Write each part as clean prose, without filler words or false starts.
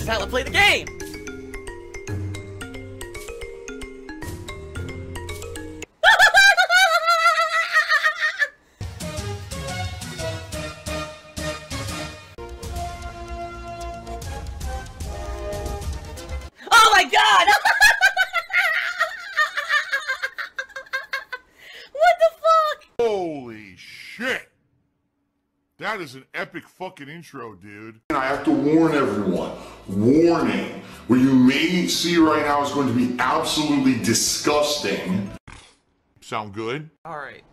is how I play the game! Oh my god! What the fuck? Holy shit! That is an epic fucking intro, dude. And I have to warn everyone. Warning. What you may see right now is going to be absolutely disgusting. Sound good? Alright.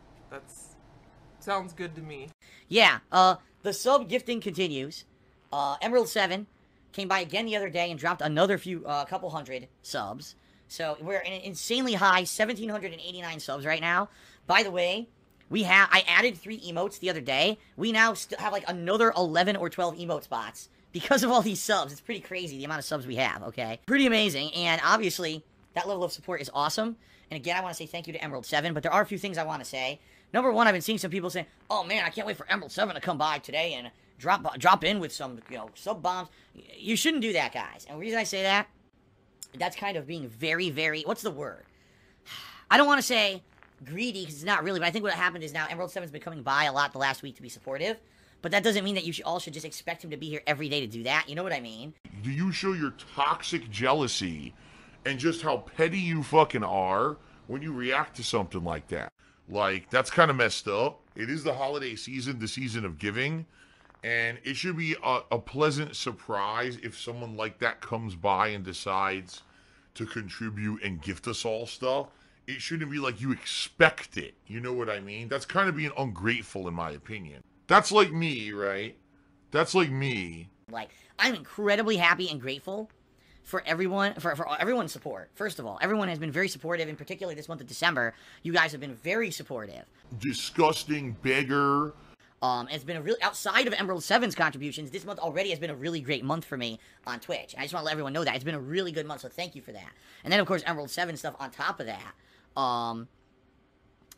Sounds good to me. Yeah, the sub gifting continues. Emerald 7 came by again the other day and dropped another couple hundred subs. So we're in an insanely high 1,789 subs right now. By the way, I added 3 emotes the other day. We now still have like another 11 or 12 emote spots because of all these subs. It's pretty crazy the amount of subs we have, okay? Pretty amazing, and obviously that level of support is awesome. And again, I want to say thank you to Emerald 7, but there are a few things I want to say. Number one, I've been seeing some people saying, oh man, I can't wait for Emerald 7 to come by today and drop in with some, sub bombs. You shouldn't do that, guys. And the reason I say that, that's kind of being very, very, what's the word? I don't want to say greedy, because it's not really, but I think what happened is now Emerald 7's been coming by a lot the last week to be supportive, but that doesn't mean that you all should just expect him to be here every day to do that. You know what I mean? Do you show your toxic jealousy and just how petty you fucking are when you react to something like that? Like, that's kind of messed up. It is the holiday season, the season of giving, and it should be a pleasant surprise if someone like that comes by and decides to contribute and gift us all stuff. It shouldn't be like you expect it. You know what I mean? That's kind of being ungrateful, in my opinion. That's like me, right? That's like me. Like, I'm incredibly happy and grateful for everyone, for everyone's support. First of all, everyone has been very supportive, and particularly this month of December, you guys have been very supportive. Disgusting beggar. It's been a really, outside of Emerald 7's contributions, this month already has been a really great month for me on Twitch. I just want to let everyone know that. It's been a really good month, so thank you for that. And then, of course, Emerald 7 stuff on top of that,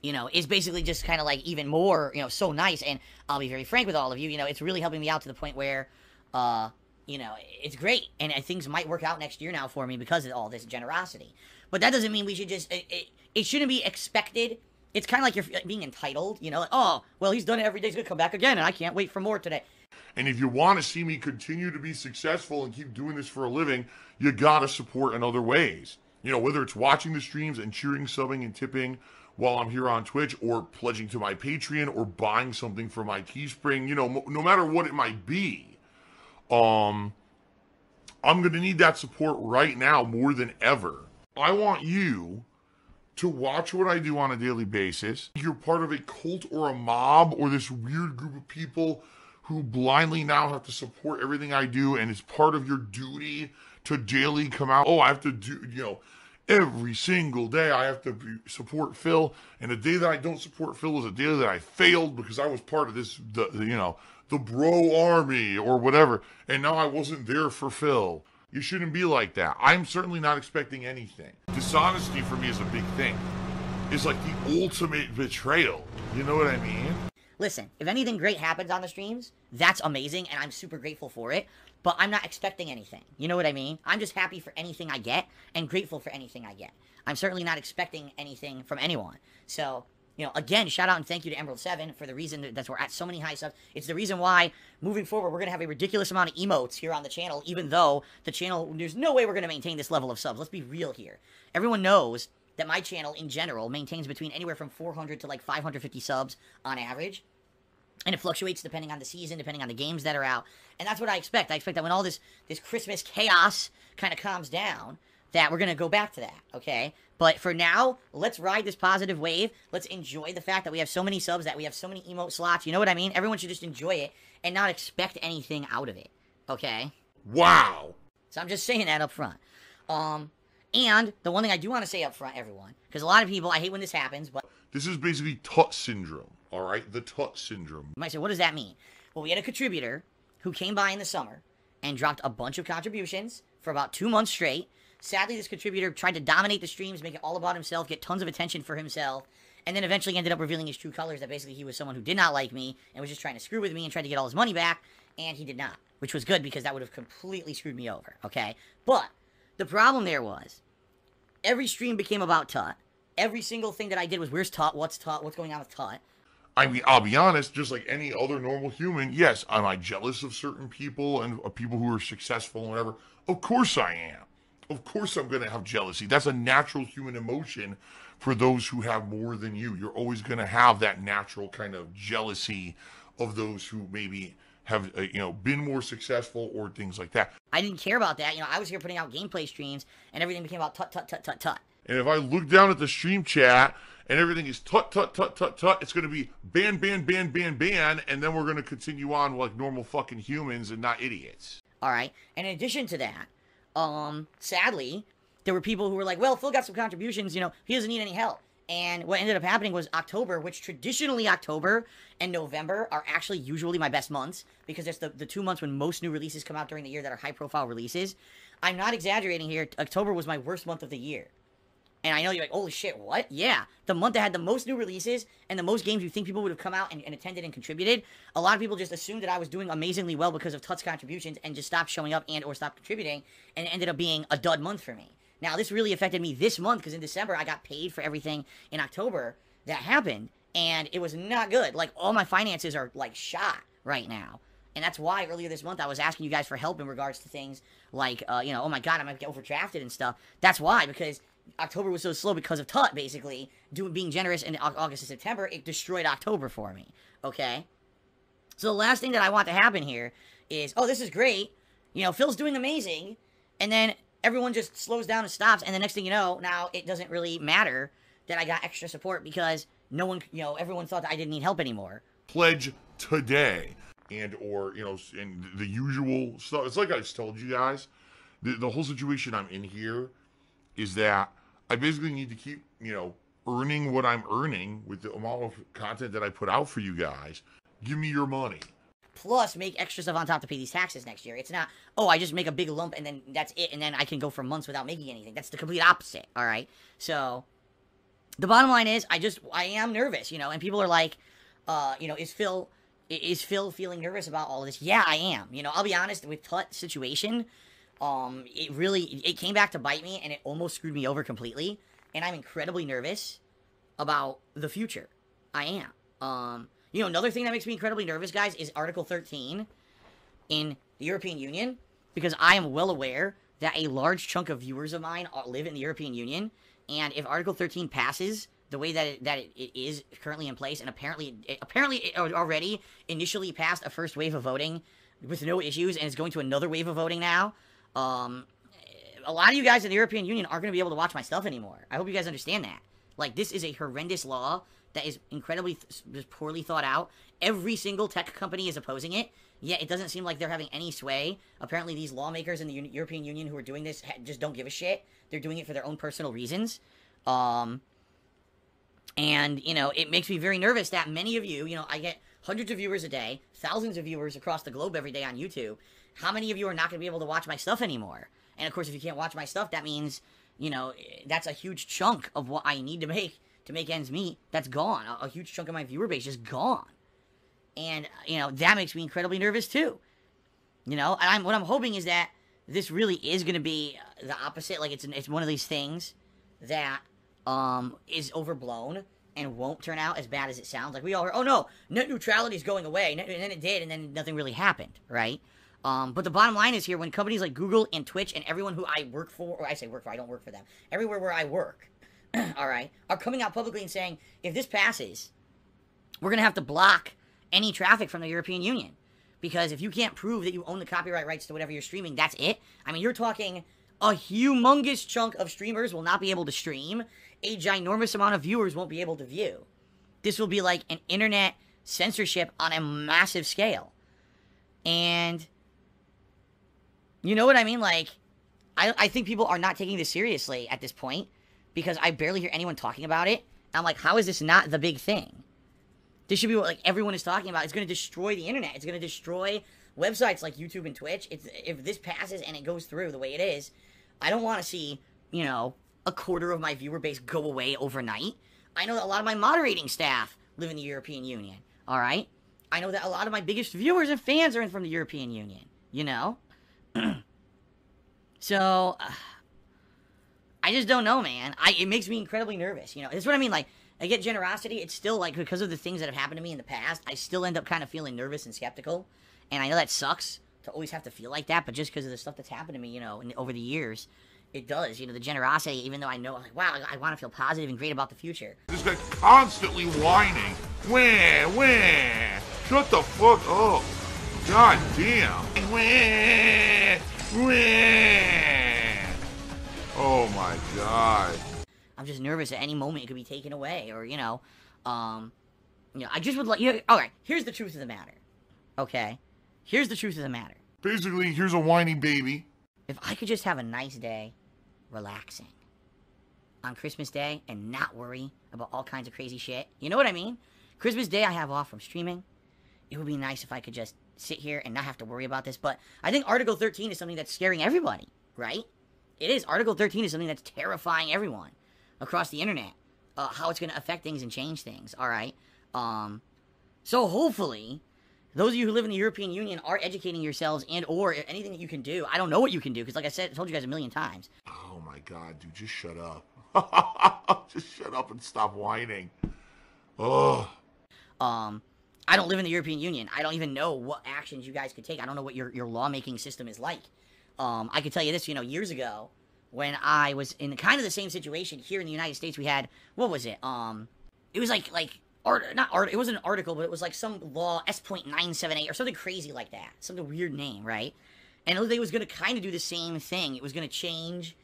is basically just kind of like even more, so nice. And I'll be very frank with all of you, it's really helping me out to the point where, it's great. And things might work out next year now for me because of all this generosity. But that doesn't mean we should just, it shouldn't be expected. It's kind of like you're being entitled, like, oh, well, he's done it every day, he's going to come back again, and I can't wait for more today. And if you want to see me continue to be successful and keep doing this for a living, you got to support in other ways. Whether it's watching the streams and cheering, subbing, and tipping while I'm here on Twitch, or pledging to my Patreon, or buying something for my Teespring, no matter what it might be. I'm going to need that support right now more than ever. I want you to watch what I do on a daily basis. You're part of a cult or a mob or this weird group of people who blindly now have to support everything I do, and it's part of your duty to daily come out. Oh, I have to do, every single day I have to support Phil, and the day that I don't support Phil is a day that I failed because I was part of this, the bro army or whatever, and now I wasn't there for Phil. You shouldn't be like that. I'm certainly not expecting anything. Dishonesty for me is a big thing. It's like the ultimate betrayal. You know what I mean? Listen, if anything great happens on the streams, that's amazing, and I'm super grateful for it, but I'm not expecting anything. You know what I mean? I'm just happy for anything I get, and grateful for anything I get. I'm certainly not expecting anything from anyone. So, again, shout out and thank you to Emerald 7 for the reason that we're at so many high subs. It's the reason why, moving forward, we're going to have a ridiculous amount of emotes here on the channel, even though the channel, there's no way we're going to maintain this level of subs. Let's be real here. Everyone knows that my channel, in general, maintains between anywhere from 400 to like 550 subs on average. And it fluctuates depending on the season, depending on the games that are out. And that's what I expect. I expect that when all this Christmas chaos kind of calms down, that we're going to go back to that, okay? But for now, let's ride this positive wave. Let's enjoy the fact that we have so many subs, that we have so many emote slots. You know what I mean? Everyone should just enjoy it and not expect anything out of it, okay? Wow. So I'm just saying that up front. And the one thing I do want to say up front, everyone, because a lot of people, I hate when this happens, but this is basically Tut syndrome, all right? The Tut syndrome. You might say, what does that mean? Well, we had a contributor who came by in the summer and dropped a bunch of contributions for about 2 months straight. Sadly, this contributor tried to dominate the streams, make it all about himself, get tons of attention for himself, and then eventually ended up revealing his true colors, that basically he was someone who did not like me and was just trying to screw with me and tried to get all his money back, and he did not. which was good because that would have completely screwed me over, okay? But the problem there was every stream became about Tut. Every single thing that I did was, where's Tut? What's going on with Tut? I mean, I'll be honest, just like any other normal human, yes, am I jealous of certain people and of people who are successful and whatever? Of course I am. Of course I'm going to have jealousy. That's a natural human emotion for those who have more than you. You're always going to have that natural kind of jealousy of those who maybe have, been more successful or things like that. I didn't care about that. I was here putting out gameplay streams, and everything became about Tut, Tut, Tut, Tut, Tut. And if I look down at the stream chat and everything is tut, tut, tut, tut, tut, it's going to be ban, ban, ban, ban, ban, and then we're going to continue on like normal fucking humans and not idiots. All right. And in addition to that, sadly, there were people who were like, well, Phil got some contributions, he doesn't need any help. And what ended up happening was October, which traditionally October and November are actually usually my best months, because it's the 2 months when most new releases come out during the year that are high-profile releases. I'm not exaggerating here. October was my worst month of the year. And I know you're like, holy shit, what? Yeah, the month that had the most new releases and the most games you think people would have come out and attended and contributed. A lot of people just assumed that I was doing amazingly well because of Tut's contributions and just stopped showing up and or stopped contributing, and it ended up being a dud month for me. Now, this really affected me this month because in December I got paid for everything in October that happened, and it was not good. Like, all my finances are, like, shot right now. And that's why earlier this month I was asking you guys for help in regards to things like, oh my god, I might get overdrafted and stuff. That's why, because October was so slow because of Tut, basically, being generous in August and September. It destroyed October for me, okay? So the last thing that I want to happen here is, oh, this is great, Phil's doing amazing, and then everyone just slows down and stops, and the next thing you know, now it doesn't really matter that I got extra support because no one, everyone thought that I didn't need help anymore. Pledge today, and the usual stuff. It's like I just told you guys, the whole situation I'm in here is that I basically need to keep, earning what I'm earning with the amount of content that I put out for you guys. Give me your money. Plus, make extra stuff on top to pay these taxes next year. It's not, oh, I just make a big lump and then that's it, and then I can go for months without making anything. That's the complete opposite, all right? So, the bottom line is, I am nervous, and people are like, is Phil feeling nervous about all of this? Yeah, I am. I'll be honest, with Tut's situation, it came back to bite me, and it almost screwed me over completely, and I'm incredibly nervous about the future. I am. Another thing that makes me incredibly nervous, guys, is Article 13 in the European Union, because I am well aware that a large chunk of viewers of mine live in the European Union, and if Article 13 passes the way that it is currently in place, and apparently it already initially passed a first wave of voting with no issues, and it's going to another wave of voting now, a lot of you guys in the European Union aren't going to be able to watch my stuff anymore. I hope you guys understand that. Like, this is a horrendous law that is incredibly poorly thought out. Every single tech company is opposing it, yet it doesn't seem like they're having any sway. Apparently, these lawmakers in the European Union who are doing this just don't give a shit. They're doing it for their own personal reasons. And, it makes me very nervous that many of you, I get hundreds of viewers a day, thousands of viewers across the globe every day on YouTube. How many of you are not going to be able to watch my stuff anymore? And, of course, if you can't watch my stuff, that means, that's a huge chunk of what I need to make ends meet. That's gone. A huge chunk of my viewer base is gone. And, that makes me incredibly nervous, too. And what I'm hoping is that this really is going to be the opposite. Like, it's one of these things that is overblown and won't turn out as bad as it sounds. Like, we all heard, oh, no, net neutrality is going away. And then it did, and then nothing really happened, right? But the bottom line is here, when companies like Google and Twitch and everyone who I work for, or I say work for, I don't work for them, everywhere where I work, all right, are coming out publicly and saying, if this passes, we're going to have to block any traffic from the European Union. Because if you can't prove that you own the copyright rights to whatever you're streaming, that's it. I mean, you're talking a humongous chunk of streamers will not be able to stream. A ginormous amount of viewers won't be able to view. This will be like an internet censorship on a massive scale. And you know what I mean? Like, I think people are not taking this seriously at this point, because I barely hear anyone talking about it. I'm like, how is this not the big thing? This should be what, like, everyone is talking about. It's going to destroy the internet. It's going to destroy websites like YouTube and Twitch. If this passes and it goes through the way it is, I don't want to see, a quarter of my viewer base go away overnight. I know that a lot of my moderating staff live in the European Union, all right? I know that a lot of my biggest viewers and fans are from the European Union. you know? So, I just don't know, man. It makes me incredibly nervous, you know? That's what I mean, like, I get generosity, it's still, like, because of the things that have happened to me in the past, I still end up kind of feeling nervous and skeptical, and I know that sucks to always have to feel like that, but just because of the stuff that's happened to me, you know, over the years, it does, you know, the generosity, even though I know, like, wow, I want to feel positive and great about the future. This guy constantly whining. Wah, wah. Shut the fuck up. God damn. Wah, wah. Oh my god. I'm just nervous at any moment it could be taken away, or, you know, I just would like, you know, alright, here's the truth of the matter, okay? Here's the truth of the matter. Basically, here's a whiny baby. If I could just have a nice day, relaxing, on Christmas Day, and not worry about all kinds of crazy shit, you know what I mean? Christmas Day I have off from streaming. It would be nice if I could just sit here and not have to worry about this, but I think Article 13 is something that's scaring everybody, right? It is. Article 13 is something that's terrifying everyone across the internet. How it's going to affect things and change things, alright? So hopefully, those of you who live in the European Union are educating yourselves and or anything that you can do. I don't know what you can do, because like I said, I told you guys a million times. Oh my god, dude, just shut up. Just shut up and stop whining. Ugh. I don't live in the European Union. I don't even know what actions you guys could take. I don't know what your lawmaking system is like. I could tell you this, you know, years ago, when I was in kind of the same situation here in the United States, we had, what was it? It was it wasn't an article, but it was like some law, S.978, or something crazy like that. Some weird name, right? And it was going to kind of do the same thing. It was going to change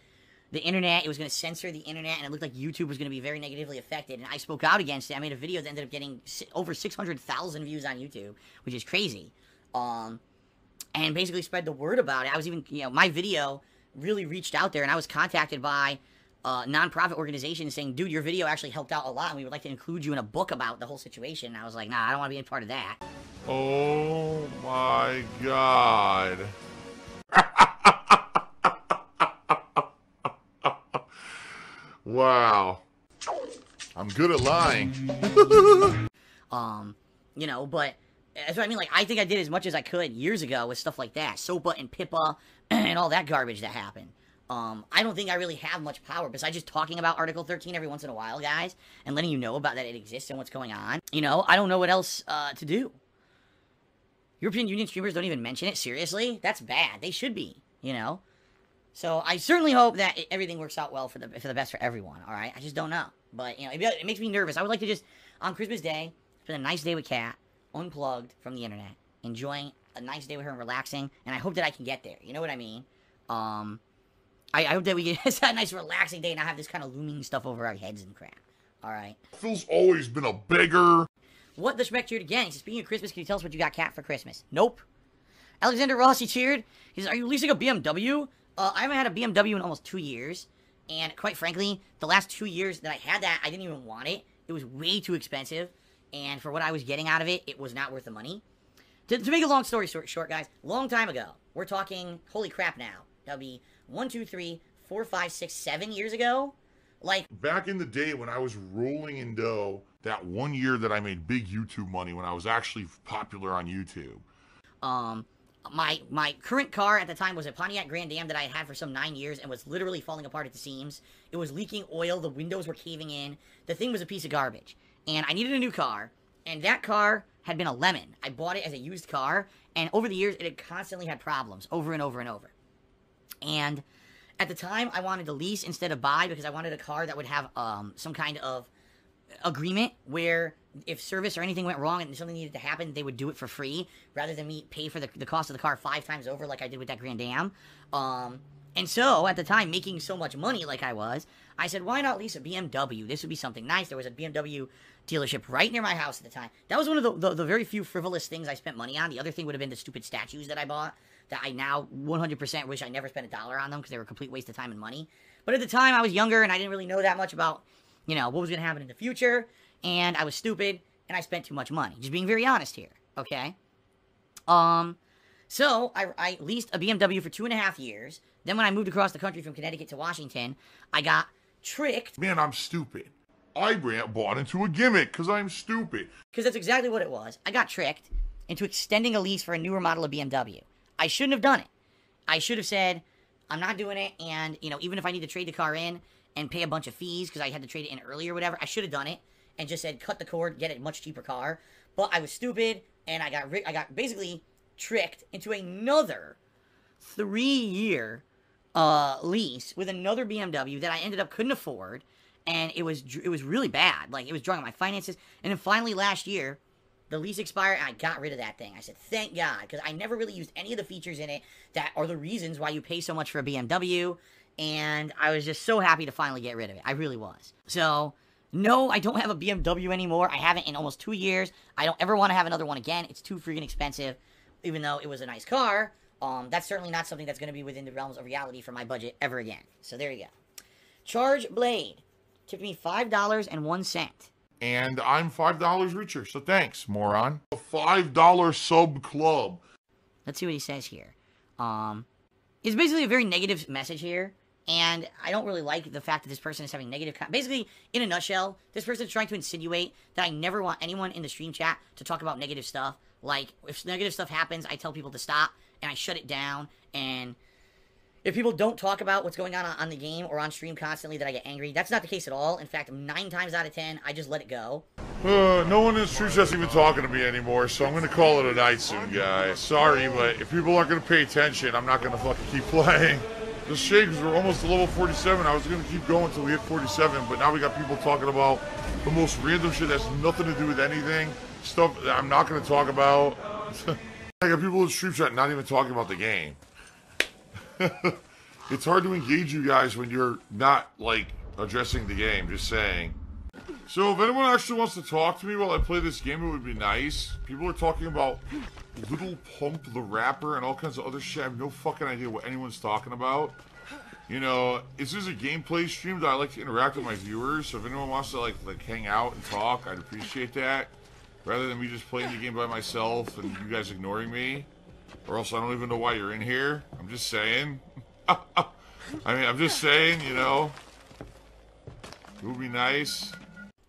the internet. It was going to censor the internet, and it looked like YouTube was going to be very negatively affected. And I spoke out against it. I made a video that ended up getting over 600,000 views on YouTube, which is crazy. And basically spread the word about it. I was even, you know, my video really reached out there, and I was contacted by non-profit organizations saying, dude, your video actually helped out a lot, and we would like to include you in a book about the whole situation. And I was like, nah, I don't want to be a part of that. Oh my god. Wow. I'm good at lying. You know, but that's what I mean. Like, I think I did as much as I could years ago with stuff like that. SOPA and PIPA and all that garbage that happened. I don't think I really have much power besides just talking about Article 13 every once in a while, guys, and letting you know about that it exists and what's going on. You know, I don't know what else to do. European Union streamers don't even mention it. Seriously? That's bad. They should be, you know? So I certainly hope that everything works out well for the best for everyone, alright? I just don't know. But, you know, it makes me nervous. I would like to just, on Christmas Day, spend a nice day with Kat, unplugged from the internet, enjoying a nice day with her and relaxing, and I hope that I can get there. You know what I mean? I hope that we get a nice relaxing day and not have this kind of looming stuff over our heads and crap. Alright? Phil's always been a beggar. What the Schmeck cheered again? He says, speaking of Christmas, can you tell us what you got, Kat, for Christmas? Nope. Alexander Rossi cheered. He says, are you leasing a BMW? I haven't had a BMW in almost 2 years. And quite frankly, the last 2 years that I had that, I didn't even want it. It was way too expensive. And for what I was getting out of it, it was not worth the money. To make a long story short, guys, long time ago, we're talking, holy crap now, that would be 1, 2, 3, 4, 5, 6, 7 years ago. Like, back in the day when I was rolling in dough, that 1 year that I made big YouTube money when I was actually popular on YouTube. My current car at the time was a Pontiac Grand Am that I had for some 9 years and was literally falling apart at the seams. It was leaking oil, the windows were caving in, the thing was a piece of garbage. And I needed a new car, and that car had been a lemon. I bought it as a used car, and over the years, it had constantly had problems, over and over and over. And at the time, I wanted to lease instead of buy, because I wanted a car that would have some kind of agreement where if service or anything went wrong and something needed to happen, they would do it for free, rather than me pay for the cost of the car 5 times over like I did with that Grand Am. And so, at the time, making so much money like I was, I said, why not lease a BMW? This would be something nice. There was a BMW dealership right near my house at the time. That was one of the very few frivolous things I spent money on. The other thing would have been the stupid statues that I bought, that I now 100% wish I never spent $1 on them, because they were a complete waste of time and money. But at the time, I was younger, and I didn't really know that much about, you know, what was going to happen in the future, and I was stupid, and I spent too much money. Just being very honest here, okay? So, I leased a BMW for 2.5 years. Then when I moved across the country from Connecticut to Washington, I got tricked. Man, I'm stupid. I bought into a gimmick because I'm stupid. Because that's exactly what it was. I got tricked into extending a lease for a newer model of BMW. I shouldn't have done it. I should have said, I'm not doing it, and, you know, even if I need to trade the car in and pay a bunch of fees because I had to trade it in early or whatever, I should have done it and just said, cut the cord, get a much cheaper car. But I was stupid, and I got basically tricked into another 3-year lease with another BMW that I ended up couldn't afford, and it was really bad. Like, it was drawing on my finances. And then finally last year, the lease expired, and I got rid of that thing. I said, thank God, because I never really used any of the features in it that are the reasons why you pay so much for a BMW, and I was just so happy to finally get rid of it. I really was. So, no, I don't have a BMW anymore. I haven't in almost 2 years. I don't ever want to have another one again. It's too freaking expensive, even though it was a nice car. That's certainly not something that's going to be within the realms of reality for my budget ever again. So there you go. Charge Blade tipped me $5.01. And I'm $5 richer, so thanks, moron. A $5 sub club. Let's see what he says here. It's basically a very negative message here, and I don't really like the fact that this person is having negative... Basically, in a nutshell, this person is trying to insinuate that I never want anyone in the stream chat to talk about negative stuff. Like, if negative stuff happens, I tell people to stop, and I shut it down, and... if people don't talk about what's going on the game or on stream constantly, that I get angry. That's not the case at all. In fact, 9 times out of 10, I just let it go. No one in the street chat's even talking to me anymore, so I'm going to call it a night soon, guys. Sorry, but if people aren't going to pay attention, I'm not going to fucking keep playing. It's a shame because we're almost to level 47. I was going to keep going until we hit 47, but now we got people talking about the most random shit that's nothing to do with anything. Stuff that I'm not going to talk about. I got people in the stream chat not even talking about the game. It's hard to engage you guys when you're not, like, addressing the game, just saying. So if anyone actually wants to talk to me while I play this game, it would be nice. People are talking about Little Pump the rapper and all kinds of other shit. I have no fucking idea what anyone's talking about. You know, this is a gameplay stream that I like to interact with my viewers, so if anyone wants to, like hang out and talk, I'd appreciate that. Rather than me just playing the game by myself and you guys ignoring me. Or else I don't even know why you're in here. I'm just saying. I mean, I'm just saying, you know. It would be nice.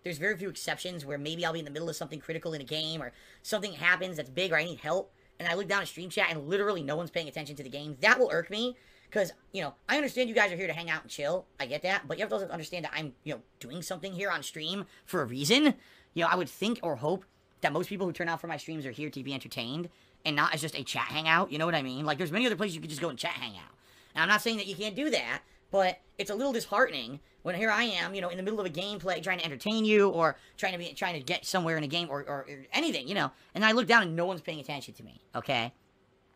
There's very few exceptions where maybe I'll be in the middle of something critical in a game or something happens that's big or I need help and I look down at stream chat and literally no one's paying attention to the game. That will irk me because, you know, I understand you guys are here to hang out and chill. I get that. But you have to also understand that I'm, you know, doing something here on stream for a reason. You know, I would think or hope that most people who turn out for my streams are here to be entertained and not as just a chat hangout. You know what I mean? Like, there's many other places you could just go and chat hangout. And I'm not saying that you can't do that, but it's a little disheartening when here I am, you know, in the middle of a gameplay trying to entertain you or trying to get somewhere in a game or anything, you know, and I look down and no one's paying attention to me, okay?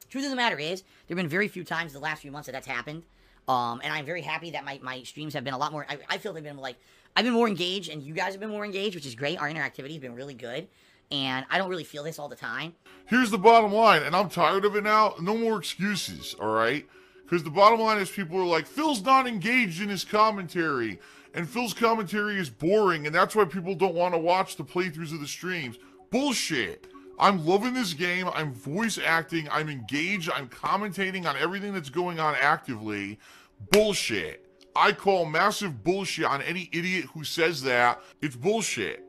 Truth of the matter is, there have been very few times the last few months that that's happened, and I'm very happy that my streams have been a lot more, I feel they've been, like, I've been more engaged, and you guys have been more engaged, which is great. Our interactivity has been really good, and I don't really feel this all the time. Here's the bottom line, and I'm tired of it now. No more excuses, all right? Because the bottom line is people are like, Phil's not engaged in his commentary, and Phil's commentary is boring, and that's why people don't want to watch the playthroughs of the streams. Bullshit. I'm loving this game. I'm voice acting. I'm engaged. I'm commentating on everything that's going on actively. Bullshit. I call massive bullshit on any idiot who says that. It's bullshit.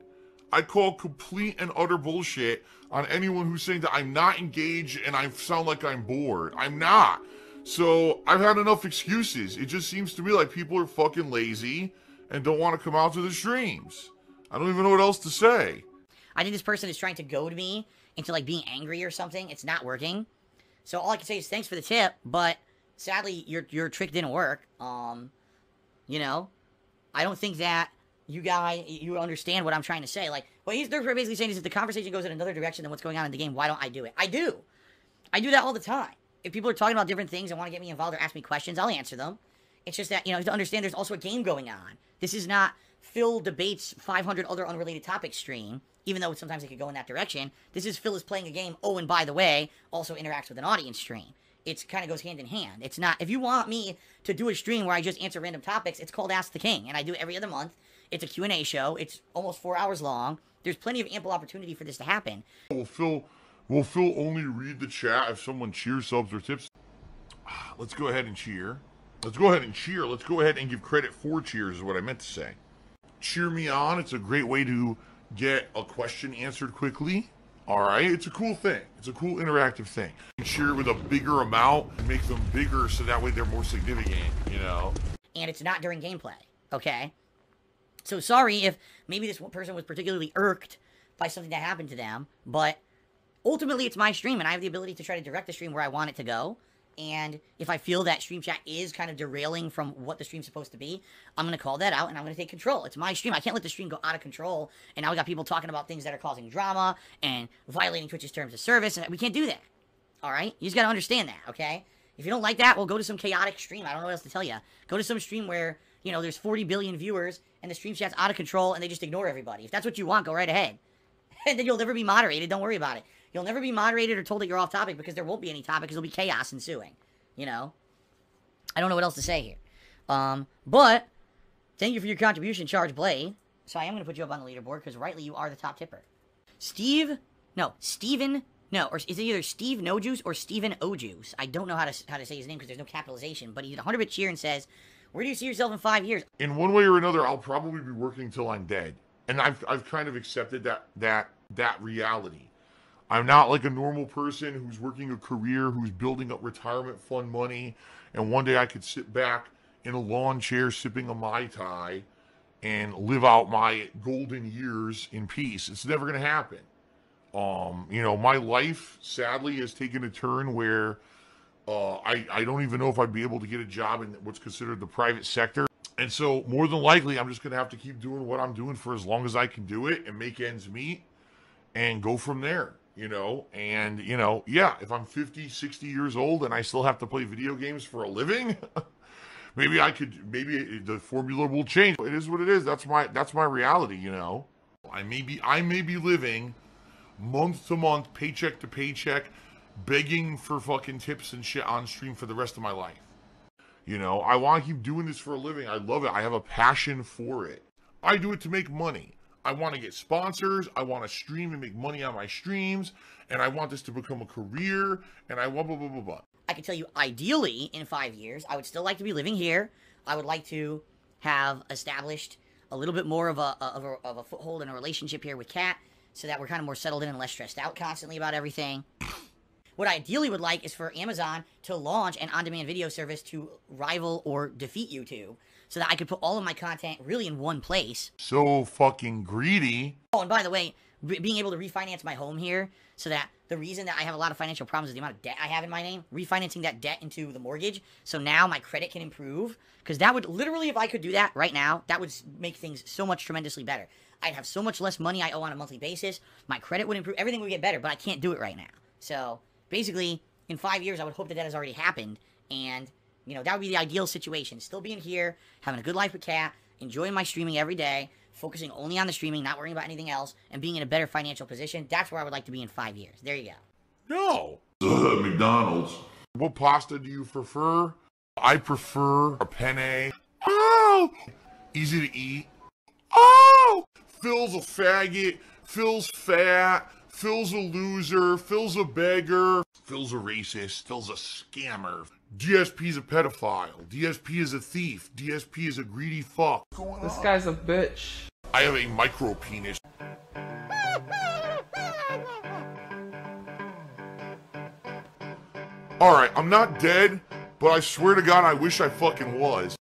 I call complete and utter bullshit on anyone who's saying that I'm not engaged and I sound like I'm bored. I'm not. So I've had enough excuses. It just seems to me like people are fucking lazy and don't want to come out to the streams. I don't even know what else to say. I think this person is trying to goad me into, like, being angry or something. It's not working. So all I can say is thanks for the tip, but sadly, your trick didn't work. You know, I don't think that you understand what I'm trying to say. Like, what they're basically saying is if the conversation goes in another direction than what's going on in the game, why don't I do it? I do. I do that all the time. If people are talking about different things and want to get me involved or ask me questions, I'll answer them. It's just that, you know, to understand there's also a game going on. This is not Phil debates 500 other unrelated topics stream, even though sometimes it could go in that direction. This is Phil is playing a game, oh, and by the way, also interacts with an audience stream. It kind of goes hand in hand. It's not, if you want me to do a stream where I just answer random topics, it's called Ask the King, and I do it every other month. It's a Q&A show. It's almost 4 hours long. There's plenty of ample opportunity for this to happen. Will Phil only read the chat if someone cheers, subs, or tips? Let's go ahead and cheer. Let's go ahead and cheer. Let's go ahead and give credit for cheers is what I meant to say. Cheer me on. It's a great way to get a question answered quickly. All right, it's a cool thing. It's a cool interactive thing. You share it with a bigger amount and make them bigger so that way they're more significant, you know? And it's not during gameplay, okay? So sorry if maybe this person was particularly irked by something that happened to them, but ultimately it's my stream and I have the ability to try to direct the stream where I want it to go. And if I feel that stream chat is kind of derailing from what the stream's supposed to be, I'm going to call that out and I'm going to take control. It's my stream. I can't let the stream go out of control. And now we got people talking about things that are causing drama and violating Twitch's terms of service. And we can't do that. All right? You just got to understand that, okay? If you don't like that, well, go to some chaotic stream. I don't know what else to tell you. Go to some stream where, you know, there's 40 billion viewers and the stream chat's out of control and they just ignore everybody. If that's what you want, go right ahead. And then you'll never be moderated. Don't worry about it. You'll never be moderated or told that you're off topic because there won't be any topic because there'll be chaos ensuing. You know? I don't know what else to say here. But, thank you for your contribution, Charge Blade. So I am going to put you up on the leaderboard because rightly you are the top tipper. Steven, or is it either Steve No Juice or Steven O Juice? I don't know how to say his name because there's no capitalization, but he did a 100-bit cheer and says, where do you see yourself in 5 years? In one way or another, I'll probably be working till I'm dead. And I've kind of accepted that reality. I'm not like a normal person who's working a career, who's building up retirement fund money, and one day I could sit back in a lawn chair sipping a Mai Tai and live out my golden years in peace. It's never going to happen. You know, my life, sadly, has taken a turn where I don't even know if I'd be able to get a job in what's considered the private sector. And so, more than likely, I'm just going to have to keep doing what I'm doing for as long as I can do it and make ends meet and go from there. You know, and, you know, yeah, if I'm 50, 60 years old and I still have to play video games for a living, maybe the formula will change. It is what it is. That's my reality, you know. I may be living month to month, paycheck to paycheck, begging for fucking tips and shit on stream for the rest of my life. You know, I want to keep doing this for a living. I love it. I have a passion for it. I do it to make money. I want to get sponsors, I want to stream and make money on my streams, and I want this to become a career, and I want blah, blah, blah, blah. I can tell you, ideally, in 5 years, I would still like to be living here. I would like to have established a little bit more of a foothold and a relationship here with Kat, so that we're kind of more settled in and less stressed out constantly about everything. What I ideally would like is for Amazon to launch an on-demand video service to rival or defeat YouTube, so that I could put all of my content really in one place. So fucking greedy. Oh, and by the way, being able to refinance my home here, so that the reason that I have a lot of financial problems is the amount of debt I have in my name, refinancing that debt into the mortgage, so now my credit can improve, because that would, literally, if I could do that right now, that would make things so much tremendously better. I'd have so much less money I owe on a monthly basis, my credit would improve, everything would get better, but I can't do it right now. So, basically, in 5 years, I would hope that has already happened, and you know, that would be the ideal situation. Still being here, having a good life with Kat, enjoying my streaming every day, focusing only on the streaming, not worrying about anything else, and being in a better financial position. That's where I would like to be in 5 years. There you go. No. McDonald's. What pasta do you prefer? I prefer a penne. Oh! Easy to eat. Oh! Phil's a faggot. Phil's fat. Phil's a loser. Phil's a beggar. Phil's a racist. Phil's a scammer. DSP's a pedophile. DSP is a thief. DSP is a greedy fuck. This guy's a bitch. I have a micro penis. Alright, I'm not dead, but I swear to God I wish I fucking was.